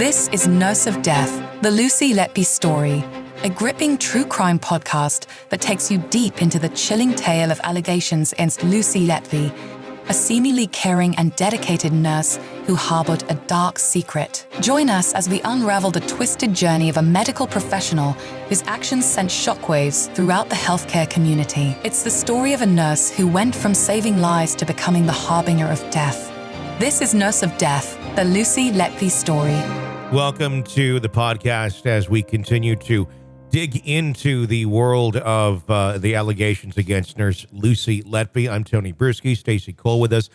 This is Nurse of Death, the Lucy Letby story, a gripping true crime podcast that takes you deep into the chilling tale of allegations against Lucy Letby, a seemingly caring and dedicated nurse who harbored a dark secret. Join us as we unravel the twisted journey of a medical professional whose actions sent shockwaves throughout the healthcare community. It's the story of a nurse who went from saving lives to becoming the harbinger of death. This is Nurse of Death, the Lucy Letby story. Welcome to the podcast as we continue to dig into the world of the allegations against nurse Lucy Letby. I'm Tony Bruschi, Stacey Cole with us.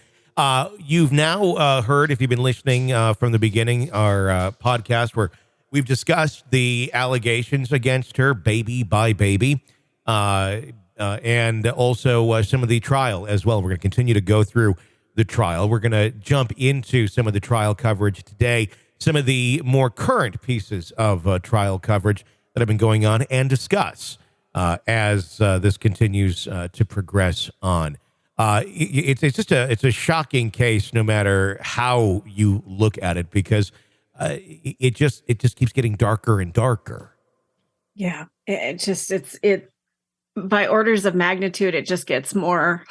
You've now heard, if you've been listening from the beginning, our podcast where we've discussed the allegations against her, baby by baby, and also some of the trial as well. We're going to continue to go through the trial. We're going to jump into some of the trial coverage today, some of the more current pieces of trial coverage that have been going on, and discuss as this continues to progress on. It's a shocking case, no matter how you look at it, because it just keeps getting darker and darker. Yeah, it by orders of magnitude, it just gets more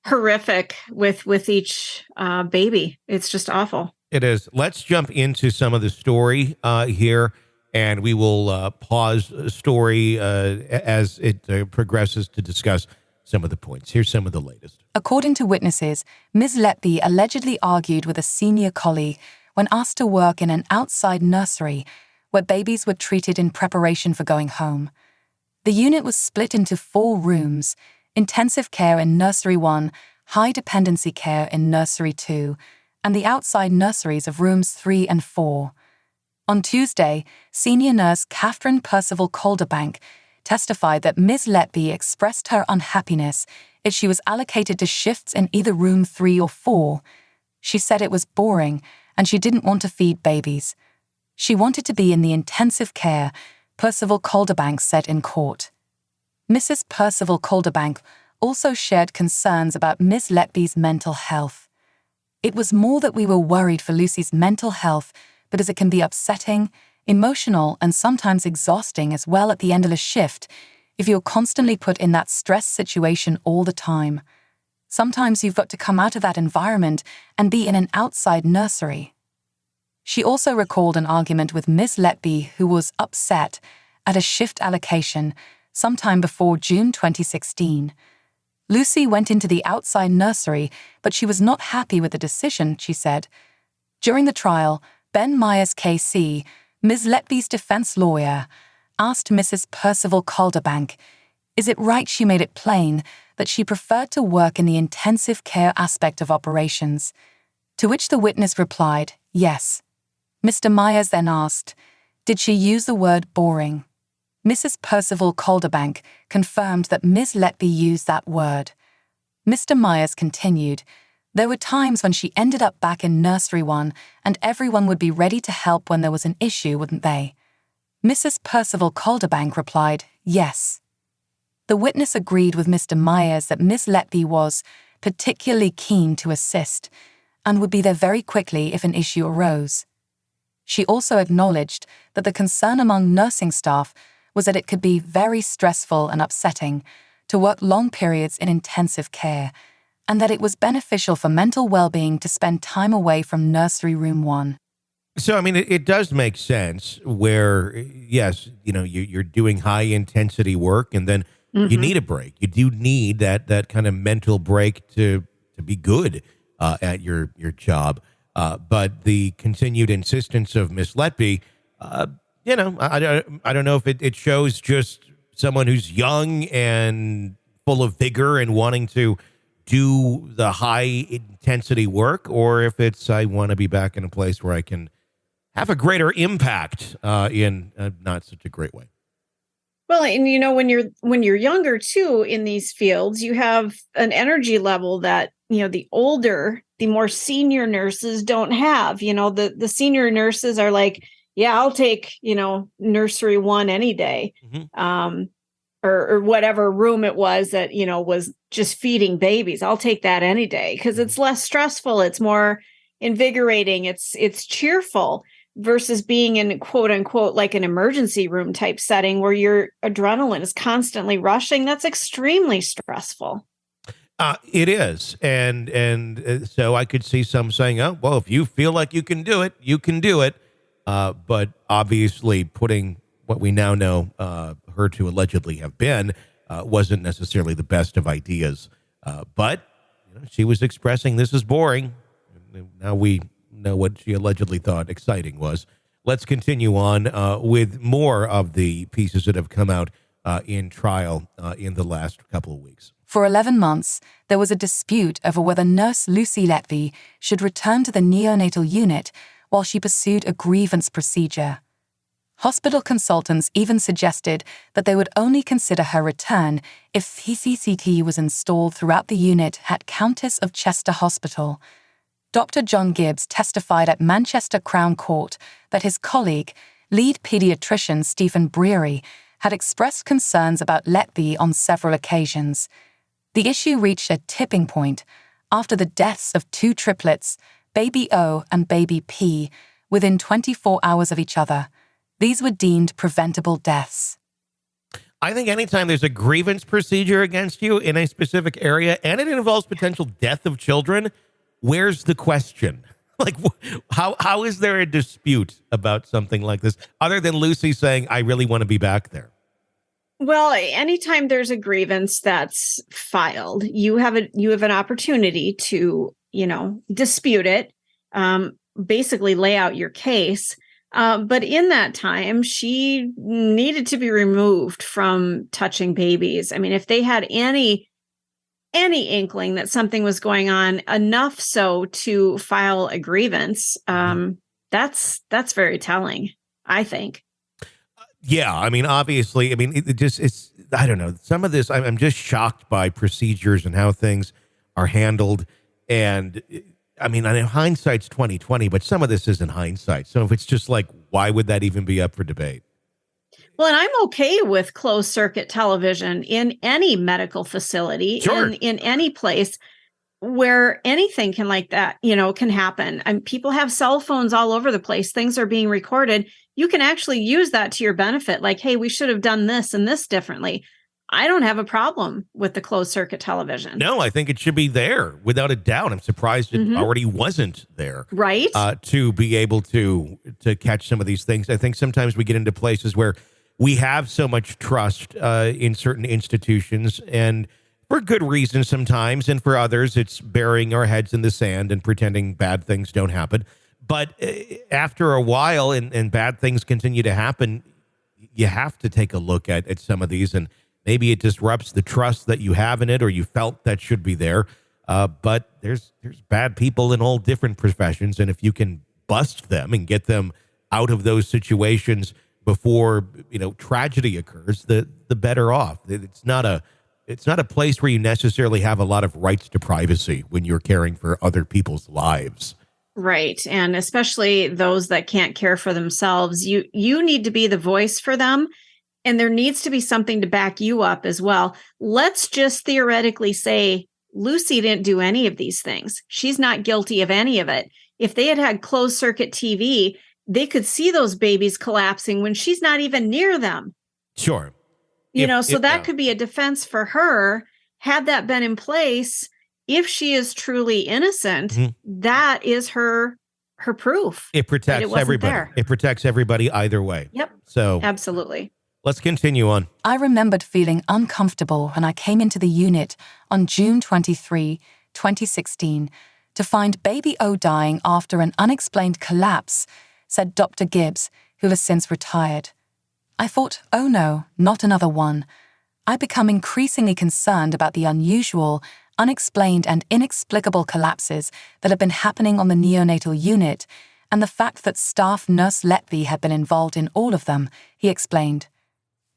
horrific with each baby. It's just awful. It is. Let's jump into some of the story here, and we will pause the story as it progresses to discuss some of the points. Here's some of the latest. According to witnesses, Ms. Letby allegedly argued with a senior colleague when asked to work in an outside nursery where babies were treated in preparation for going home. The unit was split into 4 rooms: intensive care in Nursery 1, high dependency care in Nursery 2, and the outside nurseries of rooms 3 and 4. On Tuesday, senior nurse Catherine Percival Kohberger testified that Ms. Letby expressed her unhappiness if she was allocated to shifts in either room 3 or 4. She said it was boring and she didn't want to feed babies. She wanted to be in the intensive care, Percival Kohberger said in court. Mrs. Percival Kohberger also shared concerns about Ms. Letby's mental health. It was more that we were worried for Lucy's mental health because it can be upsetting, emotional, and sometimes exhausting as well at the end of a shift if you're constantly put in that stress situation all the time. Sometimes you've got to come out of that environment and be in an outside nursery. She also recalled an argument with Ms. Letby, who was upset at a shift allocation sometime before June 2016. Lucy went into the outside nursery, but she was not happy with the decision, she said. During the trial, Ben Myers KC, Ms. Letby's defense lawyer, asked Mrs. Percival Kohberger, is it right she made it plain that she preferred to work in the intensive care aspect of operations? To which the witness replied, yes. Mr. Myers then asked, did she use the word boring? Mrs. Percival Kohberger confirmed that Ms. Letby used that word. Mr. Myers continued, there were times when she ended up back in Nursery 1 and everyone would be ready to help when there was an issue, wouldn't they? Mrs. Percival Kohberger replied, yes. The witness agreed with Mr. Myers that Ms. Letby was particularly keen to assist and would be there very quickly if an issue arose. She also acknowledged that the concern among nursing staff was that it could be very stressful and upsetting to work long periods in intensive care, and that it was beneficial for mental well-being to spend time away from Nursery Room 1. So, I mean, it does make sense where, yes, you know, you're doing high-intensity work, and then you need a break. You do need that kind of mental break to be good at your job. But the continued insistence of Miss Letby, you know, I don't know if it shows just someone who's young and full of vigor and wanting to do the high intensity work, or if it's I want to be back in a place where I can have a greater impact in not such a great way. Well, and you know, when you're younger too in these fields, you have an energy level that, you know, the more senior nurses don't have. You know, the senior nurses are like, yeah, I'll take, you know, Nursery 1 any day. Or whatever room it was that, you know, was just feeding babies. I'll take that any day because it's less stressful. It's more invigorating. It's cheerful. versus being in quote unquote like an emergency room type setting where your adrenaline is constantly rushing. That's extremely stressful. It is. And so I could see some saying, oh, well, if you feel like you can do it, you can do it. But obviously putting what we now know her to allegedly have been wasn't necessarily the best of ideas. But she was expressing this is boring. Now we know what she allegedly thought exciting was. Let's continue on with more of the pieces that have come out in trial in the last couple of weeks. For 11 months, there was a dispute over whether nurse Lucy Letby should return to the neonatal unit while she pursued a grievance procedure. Hospital consultants even suggested that they would only consider her return if CCTV was installed throughout the unit at Countess of Chester Hospital. Dr. John Gibbs testified at Manchester Crown Court that his colleague, lead pediatrician Stephen Breary, had expressed concerns about Letby on several occasions. The issue reached a tipping point after the deaths of two triplets, baby O and baby P, within 24 hours of each other. These were deemed preventable deaths. I think anytime there's a grievance procedure against you in a specific area and it involves potential death of children, where's the question? Like, how is there a dispute about something like this other than Lucy saying, I really want to be back there? Well, anytime there's a grievance that's filed, you have an opportunity to, dispute it, basically lay out your case. But in that time, she needed to be removed from touching babies. I mean, if they had any inkling that something was going on, enough so to file a grievance, that's very telling, I think. Yeah, I mean, obviously, I mean, it's, I don't know, some of this, I'm just shocked by procedures and how things are handled. And I mean, I know hindsight's 20/20, but some of this isn't hindsight. So if it's just like, why would that even be up for debate? Well, and I'm okay with closed circuit television in any medical facility, sure, in any place where anything can like that, can happen. And people have cell phones all over the place. Things are being recorded. You can actually use that to your benefit. Like, hey, we should have done this and this differently. I don't have a problem with the closed circuit television. No, I think it should be there without a doubt. I'm surprised it already wasn't there. Right. To be able to catch some of these things. I think sometimes we get into places where we have so much trust in certain institutions, and for good reason sometimes, and for others, it's burying our heads in the sand and pretending bad things don't happen. But after a while, and bad things continue to happen, you have to take a look at some of these, and maybe it disrupts the trust that you have in it, or you felt that should be there. But there's bad people in all different professions, and if you can bust them and get them out of those situations before tragedy occurs, the better off. It's not a place where you necessarily have a lot of rights to privacy when you're caring for other people's lives. Right. And especially those that can't care for themselves, you need to be the voice for them. And there needs to be something to back you up as well. Let's just theoretically say Lucy didn't do any of these things. She's not guilty of any of it. If they had closed circuit TV, they could see those babies collapsing when she's not even near them. Sure. That could be a defense for her. Had that been in place, if she is truly innocent, that is her proof. It protects everybody. There. It protects everybody either way. Yep. So absolutely. Let's continue on. I remembered feeling uncomfortable when I came into the unit on June 23, 2016, to find baby O dying after an unexplained collapse, said Dr. Gibbs, who has since retired. I thought, oh no, not another one. I become increasingly concerned about the unusual, unexplained and inexplicable collapses that have been happening on the neonatal unit, and the fact that staff nurse Letby had been involved in all of them, he explained.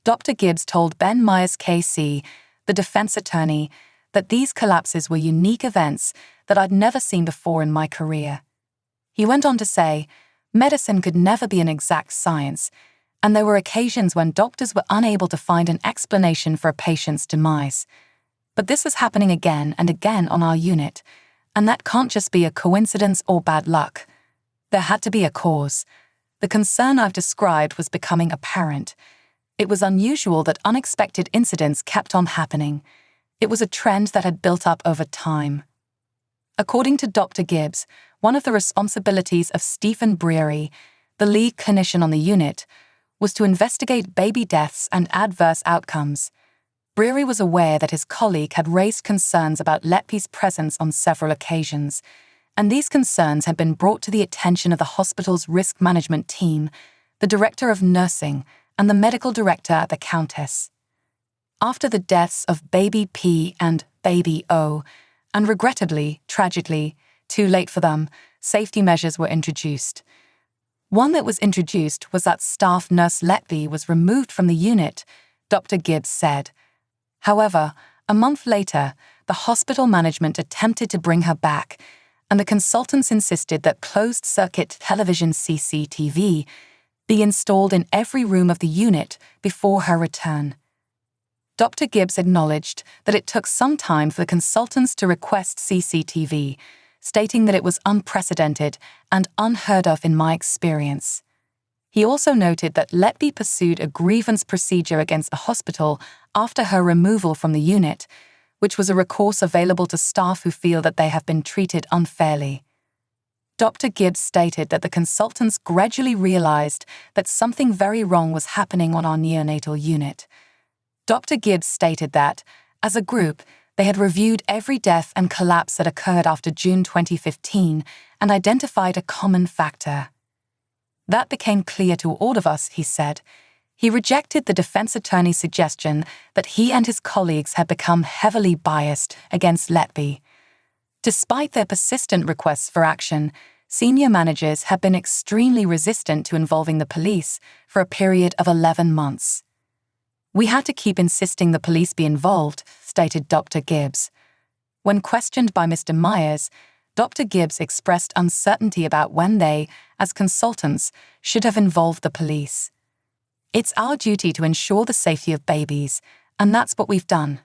Dr. Gibbs told Ben Myers KC, the defense attorney, that these collapses were unique events that I'd never seen before in my career. He went on to say, medicine could never be an exact science, and there were occasions when doctors were unable to find an explanation for a patient's demise. But this was happening again and again on our unit, and that can't just be a coincidence or bad luck. There had to be a cause. The concern I've described was becoming apparent. It was unusual that unexpected incidents kept on happening. It was a trend that had built up over time. According to Dr. Gibbs, one of the responsibilities of Stephen Breary, the lead clinician on the unit, was to investigate baby deaths and adverse outcomes. Breary was aware that his colleague had raised concerns about Letby's presence on several occasions, and these concerns had been brought to the attention of the hospital's risk management team, the director of nursing, and the medical director at the Countess. After the deaths of baby P and baby O, and regrettably, tragically, too late for them, safety measures were introduced. One that was introduced was that staff nurse Letby was removed from the unit, Dr. Gibbs said. However, a month later, the hospital management attempted to bring her back, and the consultants insisted that closed-circuit television CCTV be installed in every room of the unit before her return. Dr. Gibbs acknowledged that it took some time for the consultants to request CCTV, stating that it was unprecedented and unheard of in my experience. He also noted that Letby pursued a grievance procedure against the hospital after her removal from the unit, which was a recourse available to staff who feel that they have been treated unfairly. Dr. Gibbs stated that the consultants gradually realized that something very wrong was happening on our neonatal unit. Dr. Gibbs stated that, as a group, they had reviewed every death and collapse that occurred after June 2015 and identified a common factor. That became clear to all of us, he said. He rejected the defense attorney's suggestion that he and his colleagues had become heavily biased against Letby. Despite their persistent requests for action, senior managers had been extremely resistant to involving the police for a period of 11 months. We had to keep insisting the police be involved, stated Dr. Gibbs. When questioned by Mr. Myers, Dr. Gibbs expressed uncertainty about when they, as consultants, should have involved the police. It's our duty to ensure the safety of babies, and that's what we've done.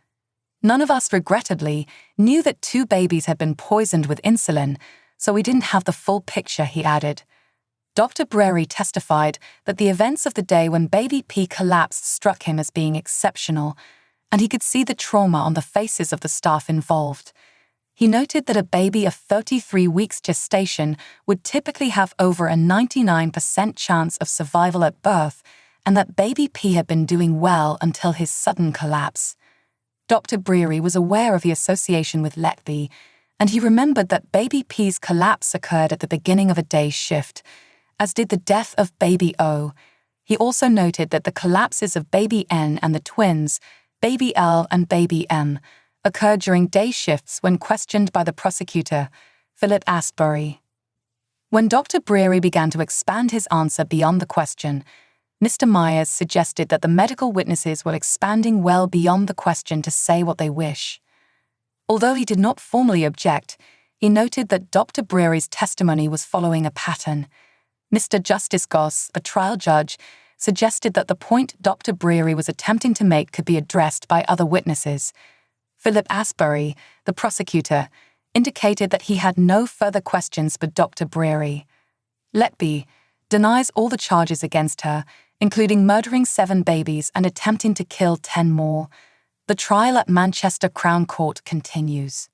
None of us, regrettably, knew that 2 babies had been poisoned with insulin, so we didn't have the full picture, he added. Dr. Breary testified that the events of the day when baby P collapsed struck him as being exceptional, and he could see the trauma on the faces of the staff involved. He noted that a baby of 33 weeks gestation would typically have over a 99% chance of survival at birth, and that baby P had been doing well until his sudden collapse. Dr. Breary was aware of the association with Letby, and he remembered that baby P's collapse occurred at the beginning of a day's shift, as did the death of baby O. He also noted that the collapses of baby N and the twins, baby L and baby M, occurred during day shifts when questioned by the prosecutor, Philip Asbury. When Dr. Breary began to expand his answer beyond the question, Mr. Myers suggested that the medical witnesses were expanding well beyond the question to say what they wish. Although he did not formally object, he noted that Dr. Breary's testimony was following a pattern. Mr. Justice Goss, the trial judge, suggested that the point Dr. Breary was attempting to make could be addressed by other witnesses. Philip Asbury, the prosecutor, indicated that he had no further questions for Dr. Breary. Letby denies all the charges against her, including murdering 7 babies and attempting to kill 10 more. The trial at Manchester Crown Court continues.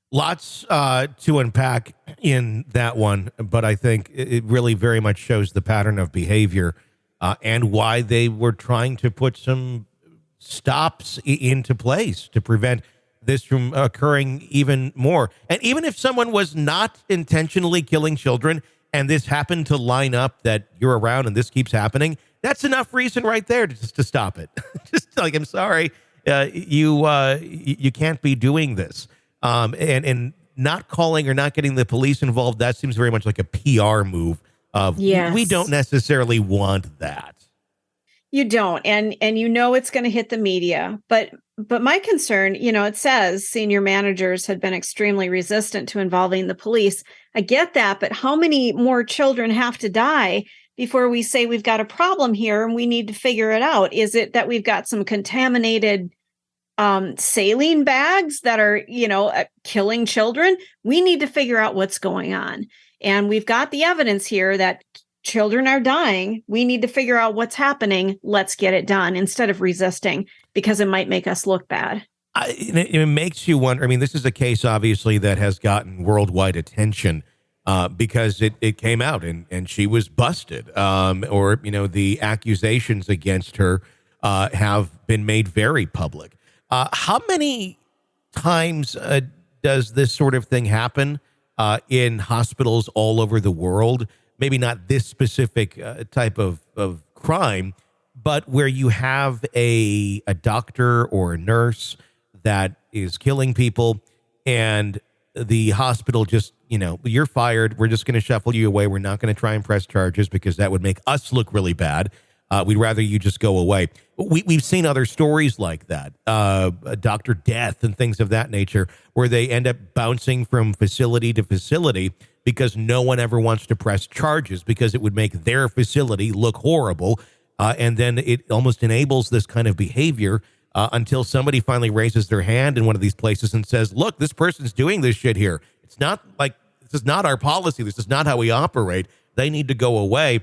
Lots to unpack in that one, but I think it really very much shows the pattern of behavior and why they were trying to put some stops into place to prevent this from occurring even more. And even if someone was not intentionally killing children and this happened to line up that you're around and this keeps happening, that's enough reason right there to stop it. Just like, I'm sorry, you can't be doing this. And not calling or not getting the police involved, that seems very much like a PR move of, yes. We don't necessarily want that. You don't. And you know it's going to hit the media. But my concern, it says senior managers had been extremely resistant to involving the police. I get that, but how many more children have to die before we say we've got a problem here and we need to figure it out? Is it that we've got some contaminated saline bags that are, killing children? We need to figure out what's going on. And we've got the evidence here that children are dying. We need to figure out what's happening. Let's get it done instead of resisting because it might make us look bad. It makes you wonder. I mean, this is a case, obviously, that has gotten worldwide attention because it came out and she was busted. The accusations against her have been made very public. How many times does this sort of thing happen in hospitals all over the world? Maybe not this specific type of crime, but where you have a doctor or a nurse that is killing people and the hospital just, you're fired. We're just going to shuffle you away. We're not going to try and press charges because that would make us look really bad. We'd rather you just go away. We've seen other stories like that, Dr. Death and things of that nature, where they end up bouncing from facility to facility because no one ever wants to press charges because it would make their facility look horrible. And then it almost enables this kind of behavior until somebody finally raises their hand in one of these places and says, look, this person's doing this shit here. It's not like, this is not our policy. This is not how we operate. They need to go away.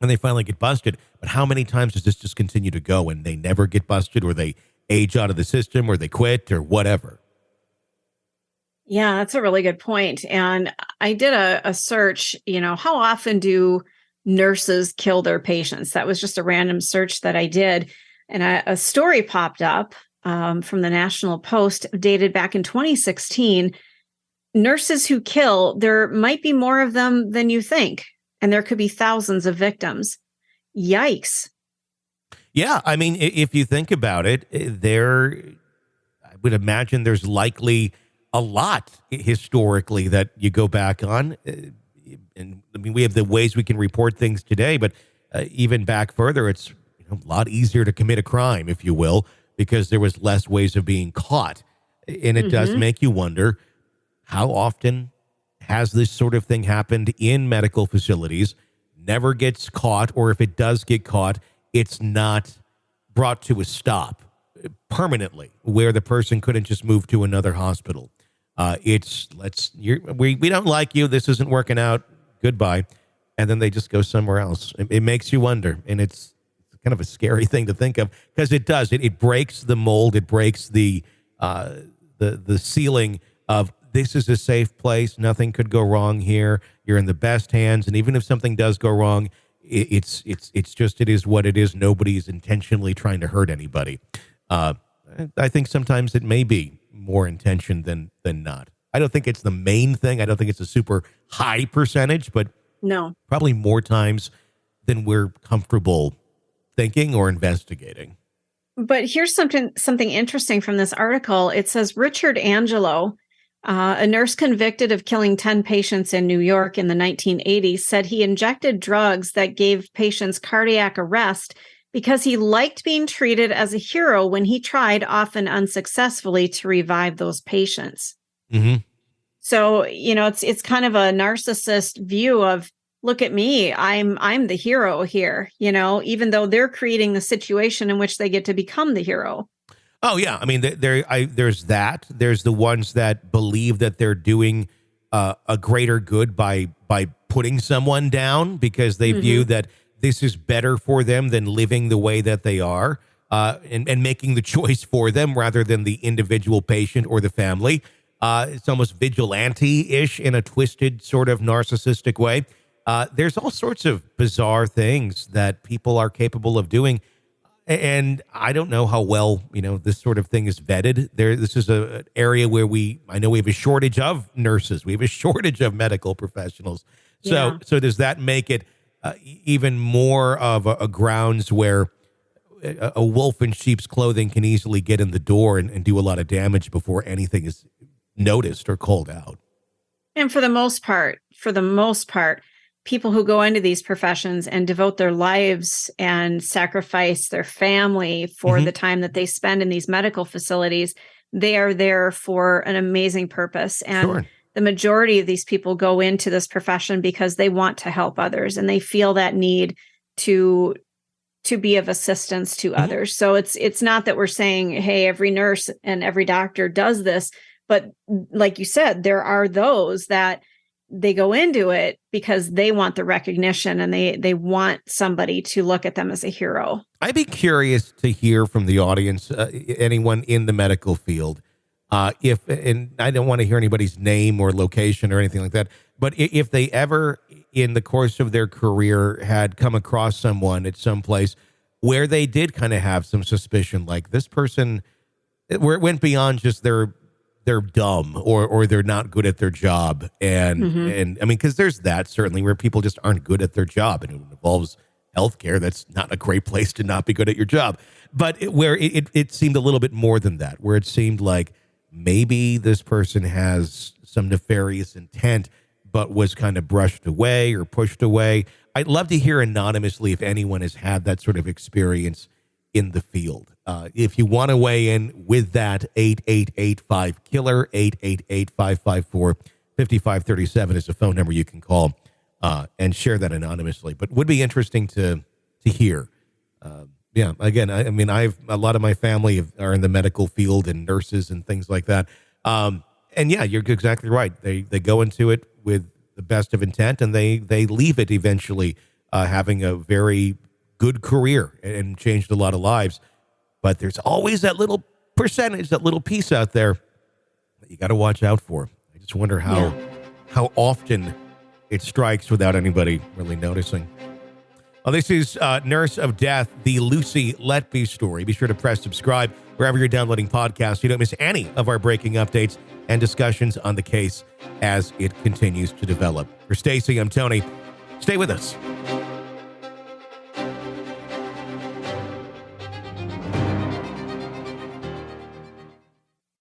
And they finally get busted. But how many times does this just continue to go and they never get busted, or they age out of the system, or they quit, or whatever? Yeah, that's a really good point. And I did a search, how often do nurses kill their patients? That was just a random search that I did. And a story popped up from the National Post dated back in 2016. Nurses who kill, there might be more of them than you think. And there could be thousands of victims. Yikes. Yeah, I mean, if you think about it, I would imagine there's likely a lot historically that you go back on. And I mean, we have the ways we can report things today, but even back further, it's a lot easier to commit a crime, if you will, because there was less ways of being caught. And it does make you wonder, how often has this sort of thing happened in medical facilities, never gets caught, or if it does get caught, it's not brought to a stop permanently, where the person couldn't just move to another hospital. We don't like you. This isn't working out. Goodbye. And then they just go somewhere else. It makes you wonder. And it's kind of a scary thing to think of, because it does. It breaks the mold. It breaks the ceiling of, this is a safe place. Nothing could go wrong here. You're in the best hands. And even if something does go wrong, it is what it is. Nobody's intentionally trying to hurt anybody. I think sometimes it may be more intention than not. I don't think it's the main thing. I don't think it's a super high percentage, but no, probably more times than we're comfortable thinking or investigating. But here's something interesting from this article. It says Richard Angelo, a nurse convicted of killing 10 patients in New York in the 1980s, said he injected drugs that gave patients cardiac arrest because he liked being treated as a hero when he tried, often unsuccessfully, to revive those patients. Mm-hmm. So, it's kind of a narcissist view of, look at me, I'm the hero here, even though they're creating the situation in which they get to become the hero. Oh, yeah. I mean, there's that. There's the ones that believe that they're doing a greater good by putting someone down because they view that this is better for them than living the way that they are and making the choice for them rather than the individual patient or the family. It's almost vigilante-ish in a twisted sort of narcissistic way. There's all sorts of bizarre things that people are capable of doing. And I don't know how well, this sort of thing is vetted. This is an area where I know we have a shortage of nurses. We have a shortage of medical professionals. So does that make it even more of a grounds where a wolf in sheep's clothing can easily get in the door and do a lot of damage before anything is noticed or called out? And for the most part, people who go into these professions and devote their lives and sacrifice their family for the time that they spend in these medical facilities, they are there for an amazing purpose. And the majority of these people go into this profession because they want to help others and they feel that need to be of assistance to others. So it's not that we're saying, hey, every nurse and every doctor does this, but like you said, there are those that they go into it because they want the recognition and they want somebody to look at them as a hero. I'd be curious to hear from the audience, anyone in the medical field, and I don't want to hear anybody's name or location or anything like that, but if they ever in the course of their career had come across someone at some place where they did kind of have some suspicion, like this person, where it went beyond just they're dumb or they're not good at their job. And I mean, because there's that certainly where people just aren't good at their job, and it involves healthcare. That's not a great place to not be good at your job. But where it seemed a little bit more than that, where it seemed like maybe this person has some nefarious intent, but was kind of brushed away or pushed away. I'd love to hear anonymously if anyone has had that sort of experience in the field. If you want to weigh in with that, 888-5-KILLER, 888-554-5537 is a phone number you can call and share that anonymously. But would be interesting to hear. Yeah, again, I mean, a lot of my family are in the medical field and nurses and things like that. And yeah, you're exactly right. They go into it with the best of intent, and they leave it eventually having a very good career and changed a lot of lives. But there's always that little percentage, that little piece out there that you got to watch out for. I just wonder how often it strikes without anybody really noticing. Well, this is Nurse of Death, the Lucy Letby story. Be sure to press subscribe wherever you're downloading podcasts. You don't miss any of our breaking updates and discussions on the case as it continues to develop. For Stacy, I'm Tony. Stay with us.